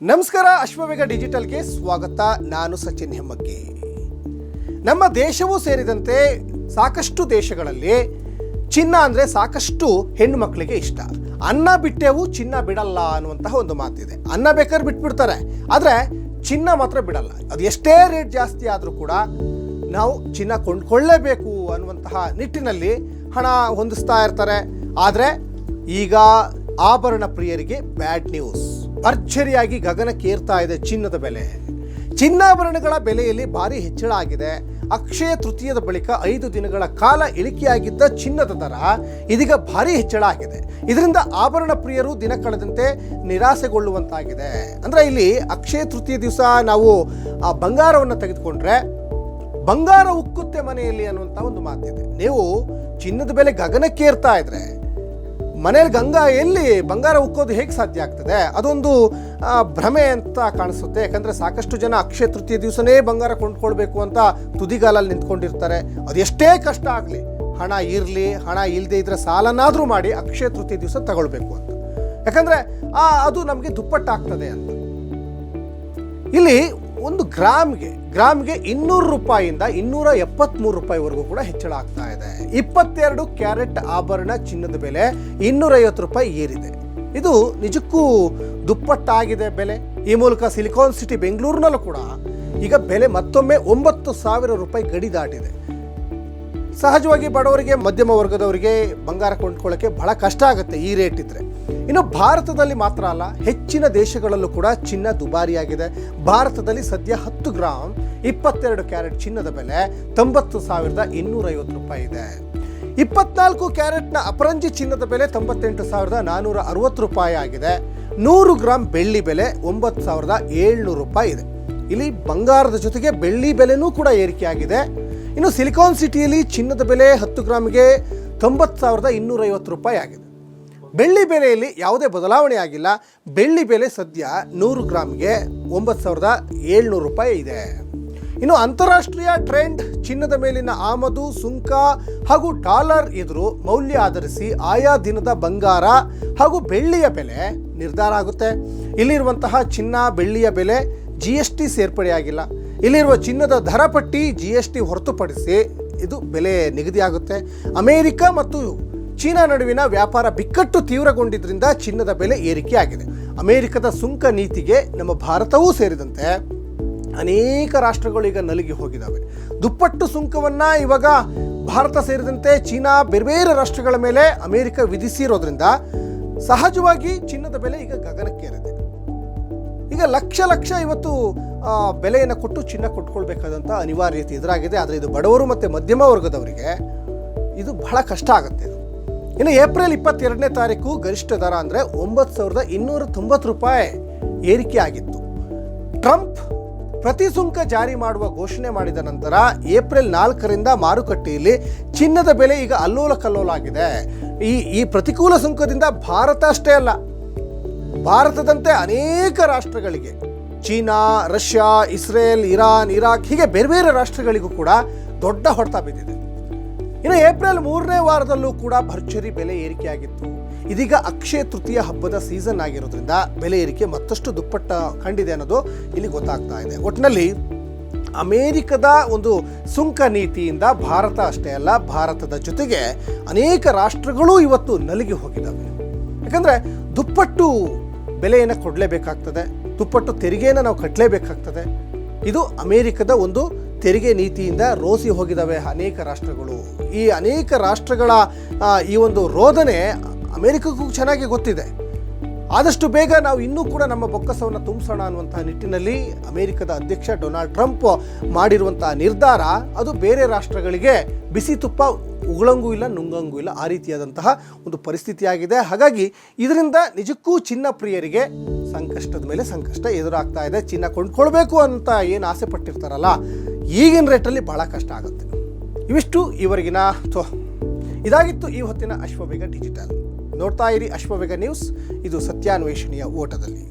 ನಮಸ್ಕಾರ, ಅಶ್ವವೇಗ ಡಿಜಿಟಲ್ಗೆ ಸ್ವಾಗತ. ನಾನು ಸಚಿನ್ ಹೆಮ್ಮಕ್ಕಿ. ನಮ್ಮ ದೇಶವೂ ಸೇರಿದಂತೆ ಸಾಕಷ್ಟು ದೇಶಗಳಲ್ಲಿ ಚಿನ್ನ ಅಂದರೆ ಸಾಕಷ್ಟು ಹೆಣ್ಣು ಮಕ್ಕಳಿಗೆ ಇಷ್ಟ. ಅನ್ನ ಬಿಟ್ಟೆವು ಚಿನ್ನ ಬಿಡಲ್ಲ ಅನ್ನುವಂತಹ ಒಂದು ಮಾತಿದೆ. ಅನ್ನ ಬೇಕಾದ್ರೆ ಬಿಟ್ಬಿಡ್ತಾರೆ, ಆದರೆ ಚಿನ್ನ ಮಾತ್ರ ಬಿಡಲ್ಲ. ಅದು ಎಷ್ಟೇ ರೇಟ್ ಜಾಸ್ತಿ ಆದರೂ ಕೂಡ ನಾವು ಚಿನ್ನ ಕೊಂಡ್ಕೊಳ್ಳೇಬೇಕು ಅನ್ನುವಂತಹ ನಿಟ್ಟಿನಲ್ಲಿ ಹಣ ಹೊಂದಿಸ್ತಾ ಇರ್ತಾರೆ. ಆದರೆ ಈಗ ಆಭರಣ ಪ್ರಿಯರಿಗೆ ಬ್ಯಾಡ್ ನ್ಯೂಸ್. ಭರ್ಜರಿಯಾಗಿ ಗಗನಕ್ಕೇರ್ತಾ ಇದೆ ಚಿನ್ನದ ಬೆಲೆ. ಚಿನ್ನಾಭರಣಗಳ ಬೆಲೆಯಲ್ಲಿ ಭಾರಿ ಹೆಚ್ಚಳ ಆಗಿದೆ. ಅಕ್ಷಯ ತೃತೀಯದ ಬಳಿಕ 5 ದಿನಗಳ ಕಾಲ ಇಳಿಕೆಯಾಗಿದ್ದ ಚಿನ್ನದ ದರ ಇದೀಗ ಭಾರಿ ಹೆಚ್ಚಳ ಆಗಿದೆ. ಇದರಿಂದ ಆಭರಣ ಪ್ರಿಯರು ದಿನ ಕಳೆದಂತೆ ನಿರಾಸೆಗೊಳ್ಳುವಂತಾಗಿದೆ. ಅಂದರೆ ಇಲ್ಲಿ ಅಕ್ಷಯ ತೃತೀಯ ದಿವಸ ನಾವು ಬಂಗಾರವನ್ನು ತೆಗೆದುಕೊಂಡ್ರೆ ಬಂಗಾರ ಉಕ್ಕುತ್ತೆ ಮನೆಯಲ್ಲಿ ಅನ್ನುವಂಥ ಒಂದು ಮಾತಿದೆ. ನೀವು ಚಿನ್ನದ ಬೆಲೆ ಗಗನಕ್ಕೇರ್ತಾ ಇದ್ರೆ ಮನೇಲಿ ಎಲ್ಲಿ ಬಂಗಾರ ಉಕ್ಕೋದು ಹೇಗೆ ಸಾಧ್ಯ ಆಗ್ತದೆ? ಅದೊಂದು ಭ್ರಮೆ ಅಂತ ಕಾಣಿಸುತ್ತೆ. ಯಾಕಂದರೆ ಸಾಕಷ್ಟು ಜನ ಅಕ್ಷಯ ತೃತೀಯ ದಿವಸನೇ ಬಂಗಾರ ಕೊಂಡ್ಕೊಳ್ಬೇಕು ಅಂತ ತುದಿಗಾಲಲ್ಲಿ ನಿಂತ್ಕೊಂಡಿರ್ತಾರೆ. ಅದು ಎಷ್ಟೇ ಕಷ್ಟ ಆಗಲಿ, ಹಣ ಇರಲಿ ಹಣ ಇಲ್ಲದೆ ಇದ್ರೆ ಸಾಲನಾದರೂ ಮಾಡಿ ಅಕ್ಷಯ ತೃತೀಯ ದಿವಸ ತಗೊಳ್ಬೇಕು ಅಂತ. ಯಾಕಂದರೆ ಅದು ನಮಗೆ ದುಪ್ಪಟ್ಟಾಗ್ತದೆ ಅಂತ. ಇಲ್ಲಿ ಒಂದು ಗ್ರಾಮ್ಗೆ 200 ರೂಪಾಯಿಯಿಂದ 273 ರೂಪಾಯಿವರೆಗೂ ಕೂಡ ಹೆಚ್ಚಳ ಆಗ್ತಾ ಇದೆ. 22 ಕ್ಯಾರೆಟ್ ಆಭರಣ ಚಿನ್ನದ ಬೆಲೆ 250 ರೂಪಾಯಿ ಏರಿದೆ. ಇದು ನಿಜಕ್ಕೂ ದುಪ್ಪಟ್ಟಾಗಿದೆ ಬೆಲೆ. ಈ ಮೂಲಕ ಸಿಲಿಕಾನ್ ಸಿಟಿ ಬೆಂಗಳೂರಿನಲ್ಲೂ ಕೂಡ ಈಗ ಬೆಲೆ ಮತ್ತೊಮ್ಮೆ 9,000 ರೂಪಾಯಿ ಗಡಿ ದಾಟಿದೆ. ಸಹಜವಾಗಿ ಬಡವರಿಗೆ, ಮಧ್ಯಮ ವರ್ಗದವರಿಗೆ ಬಂಗಾರ ಕೊಂಡ್ಕೊಳ್ಳೋಕ್ಕೆ ಬಹಳ ಕಷ್ಟ ಆಗುತ್ತೆ ಈ ರೇಟ್ ಇದ್ದರೆ. ಇನ್ನು ಭಾರತದಲ್ಲಿ ಮಾತ್ರ ಅಲ್ಲ, ಹೆಚ್ಚಿನ ದೇಶಗಳಲ್ಲೂ ಕೂಡ ಚಿನ್ನ ದುಬಾರಿಯಾಗಿದೆ. ಭಾರತದಲ್ಲಿ ಸದ್ಯ 10 ಗ್ರಾಮ್ 22 ಕ್ಯಾರೆಟ್ ಚಿನ್ನದ ಬೆಲೆ 90,250 ರೂಪಾಯಿ ಇದೆ. 24 ಕ್ಯಾರೆಟ್ನ ಅಪರಂಜಿ ಚಿನ್ನದ ಬೆಲೆ 98,460 ರೂಪಾಯಿ ಆಗಿದೆ. 100 ಗ್ರಾಮ್ ಬೆಳ್ಳಿ ಬೆಲೆ 9,700 ರೂಪಾಯಿ ಇದೆ. ಇಲ್ಲಿ ಬಂಗಾರದ ಜೊತೆಗೆ ಬೆಳ್ಳಿ ಬೆಲೆನೂ ಕೂಡ ಏರಿಕೆಯಾಗಿದೆ. ಇನ್ನು ಸಿಲಿಕಾನ್ ಸಿಟಿಯಲ್ಲಿ ಚಿನ್ನದ ಬೆಲೆ 10 ಗ್ರಾಮ್ಗೆ 90,250 ರೂಪಾಯಿ ಆಗಿದೆ. ಬೆಳ್ಳಿ ಬೆಲೆಯಲ್ಲಿ ಯಾವುದೇ ಬದಲಾವಣೆ ಆಗಿಲ್ಲ. ಬೆಳ್ಳಿ ಬೆಲೆ ಸದ್ಯ 100 ಗ್ರಾಮ್ಗೆ 9,700 ರೂಪಾಯಿ ಇದೆ. ಇನ್ನು ಅಂತಾರಾಷ್ಟ್ರೀಯ ಟ್ರೆಂಡ್ ಚಿನ್ನದ ಮೇಲಿನ ಆಮದು ಸುಂಕ ಹಾಗೂ ಡಾಲರ್ ಎದುರು ಮೌಲ್ಯ ಆಧರಿಸಿ ಆಯಾ ದಿನದ ಬಂಗಾರ ಹಾಗೂ ಬೆಳ್ಳಿಯ ಬೆಲೆ ನಿರ್ಧಾರ ಆಗುತ್ತೆ. ಇಲ್ಲಿರುವಂತಹ ಚಿನ್ನ ಬೆಳ್ಳಿಯ ಬೆಲೆ GST ಸೇರ್ಪಡೆಯಾಗಿಲ್ಲ. ಇಲ್ಲಿರುವ ಚಿನ್ನದ ದರ ಪಟ್ಟಿ GST ಹೊರತುಪಡಿಸಿ ಇದು ಬೆಲೆ ನಿಗದಿಯಾಗುತ್ತೆ. ಅಮೆರಿಕ ಮತ್ತು ಚೀನಾ ನಡುವಿನ ವ್ಯಾಪಾರ ಬಿಕ್ಕಟ್ಟು ತೀವ್ರಗೊಂಡಿದ್ದರಿಂದ ಚಿನ್ನದ ಬೆಲೆ ಏರಿಕೆಯಾಗಿದೆ. ಅಮೆರಿಕದ ಸುಂಕ ನೀತಿಗೆ ನಮ್ಮ ಭಾರತವೂ ಸೇರಿದಂತೆ ಅನೇಕ ರಾಷ್ಟ್ರಗಳು ಈಗ ನಲುಗಿ ಹೋಗಿದ್ದಾವೆ. ದುಪ್ಪಟ್ಟು ಸುಂಕವನ್ನು ಇವಾಗ ಭಾರತ ಸೇರಿದಂತೆ ಚೀನಾ ಬೇರೆ ಬೇರೆ ರಾಷ್ಟ್ರಗಳ ಮೇಲೆ ಅಮೆರಿಕ ವಿಧಿಸಿರೋದ್ರಿಂದ ಸಹಜವಾಗಿ ಚಿನ್ನದ ಬೆಲೆ ಈಗ ಗಗನಕ್ಕೇರಿದೆ. ಈಗ ಲಕ್ಷ ಇವತ್ತು ಬೆಲೆಯನ್ನು ಕೊಟ್ಟು ಚಿನ್ನ ಕೊಟ್ಕೊಳ್ಬೇಕಾದಂಥ ಅನಿವಾರ್ಯತೆ ಎದುರಾಗಿದೆ. ಆದರೆ ಇದು ಬಡವರು ಮತ್ತು ಮಧ್ಯಮ ವರ್ಗದವರಿಗೆ ಇದು ಬಹಳ ಕಷ್ಟ ಆಗುತ್ತೆ. ಇನ್ನು ಏಪ್ರಿಲ್ 22ನೇ ತಾರೀಕು ಗರಿಷ್ಠ ದರ ಅಂದರೆ 9,290 ರೂಪಾಯಿ ಏರಿಕೆ ಆಗಿತ್ತು. ಟ್ರಂಪ್ ಪ್ರತಿ ಸುಂಕ ಜಾರಿ ಮಾಡುವ ಘೋಷಣೆ ಮಾಡಿದ ನಂತರ ಏಪ್ರಿಲ್ 4ರಿಂದ ಮಾರುಕಟ್ಟೆಯಲ್ಲಿ ಚಿನ್ನದ ಬೆಲೆ ಈಗ ಅಲ್ಲೋಲ ಕಲ್ಲೋಲ ಆಗಿದೆ. ಈ ಪ್ರತಿಕೂಲ ಸುಂಕದಿಂದ ಭಾರತ ಅಷ್ಟೇ ಅಲ್ಲ, ಭಾರತದಂತೆ ಅನೇಕ ರಾಷ್ಟ್ರಗಳಿಗೆ, China, Russia, Israel, Iran, Iraq ಹೀಗೆ ಬೇರೆ ಬೇರೆ ರಾಷ್ಟ್ರಗಳಿಗೂ ಕೂಡ ದೊಡ್ಡ ಹೊಡೆತ ಬಿದ್ದಿದೆ. ಇನ್ನು ಏಪ್ರಿಲ್ 3ನೇ ವಾರದಲ್ಲೂ ಕೂಡ ಭರ್ಜರಿ ಬೆಲೆ ಏರಿಕೆಯಾಗಿತ್ತು. ಇದೀಗ ಅಕ್ಷಯ ತೃತೀಯ ಹಬ್ಬದ ಸೀಸನ್ ಆಗಿರೋದ್ರಿಂದ ಬೆಲೆ ಏರಿಕೆ ಮತ್ತಷ್ಟು ದುಪ್ಪಟ್ಟ ಕಂಡಿದೆ ಅನ್ನೋದು ಇಲ್ಲಿ ಗೊತ್ತಾಗ್ತಾ ಇದೆ. ಒಟ್ಟಿನಲ್ಲಿ ಅಮೇರಿಕದ ಒಂದು ಸುಂಕ ನೀತಿಯಿಂದ ಭಾರತ ಅಷ್ಟೇ ಅಲ್ಲ, ಭಾರತದ ಜೊತೆಗೆ ಅನೇಕ ರಾಷ್ಟ್ರಗಳು ಇವತ್ತು ನಲುಗಿ ಹೋಗಿದ್ದಾವೆ. ಯಾಕಂದರೆ ದುಪ್ಪಟ್ಟು ಬೆಲೆಯನ್ನು ಕೊಡಲೇಬೇಕಾಗ್ತದೆ, ದುಪ್ಪಟ್ಟು ತೆರಿಗೆಯನ್ನು ನಾವು ಕಟ್ಟಲೇಬೇಕಾಗ್ತದೆ. ಇದು ಅಮೇರಿಕದ ಒಂದು ತೆರಿಗೆ ನೀತಿಯಿಂದ ರೋಸಿ ಹೋಗಿದ್ದಾವೆ ಅನೇಕ ರಾಷ್ಟ್ರಗಳು. ಈ ಅನೇಕ ರಾಷ್ಟ್ರಗಳ ಈ ಒಂದು ರೋದನೆ ಅಮೇರಿಕಕ್ಕೂ ಚೆನ್ನಾಗಿ ಗೊತ್ತಿದೆ. ಆದಷ್ಟು ಬೇಗ ನಾವು ಇನ್ನೂ ಕೂಡ ನಮ್ಮ ಬೊಕ್ಕಸವನ್ನು ತುಂಬಿಸೋಣ ಅನ್ನುವಂತಹ ನಿಟ್ಟಿನಲ್ಲಿ ಅಮೇರಿಕದ ಅಧ್ಯಕ್ಷ ಡೊನಾಲ್ಡ್ ಟ್ರಂಪ್ ಮಾಡಿರುವಂತಹ ನಿರ್ಧಾರ ಅದು ಬೇರೆ ರಾಷ್ಟ್ರಗಳಿಗೆ ಬಿಸಿ ತುಪ್ಪ ಉಗುಳಂಗೂ ಇಲ್ಲ ನುಂಗಂಗೂ ಇಲ್ಲ, ಆ ರೀತಿಯಾದಂತಹ ಒಂದು ಪರಿಸ್ಥಿತಿಯಾಗಿದೆ. ಹಾಗಾಗಿ ಇದರಿಂದ ನಿಜಕ್ಕೂ ಚಿನ್ನ ಪ್ರಿಯರಿಗೆ ಸಂಕಷ್ಟದ ಮೇಲೆ ಸಂಕಷ್ಟ ಎದುರಾಗ್ತಾ ಇದೆ. ಚಿನ್ನ ಕೊಂಡ್ಕೊಳ್ಬೇಕು ಅಂತ ಏನು ಆಸೆ ಪಟ್ಟಿರ್ತಾರಲ್ಲ, ಈಗಿನ ರೇಟಲ್ಲಿ ಭಾಳ ಕಷ್ಟ ಆಗುತ್ತೆ. ಇವಿಷ್ಟು ಈವರೆಗಿನ ಇದಾಗಿತ್ತು ಈ ಹೊತ್ತಿನ ಅಶ್ವವೇಗ ಡಿಜಿಟಲ್. ನೋಡ್ತಾ ಇರಿ ಅಶ್ವವೇಗ ನ್ಯೂಸ್. ಇದು ಸತ್ಯಾನ್ವೇಷಣೆಯ ಓಟದಲ್ಲಿ.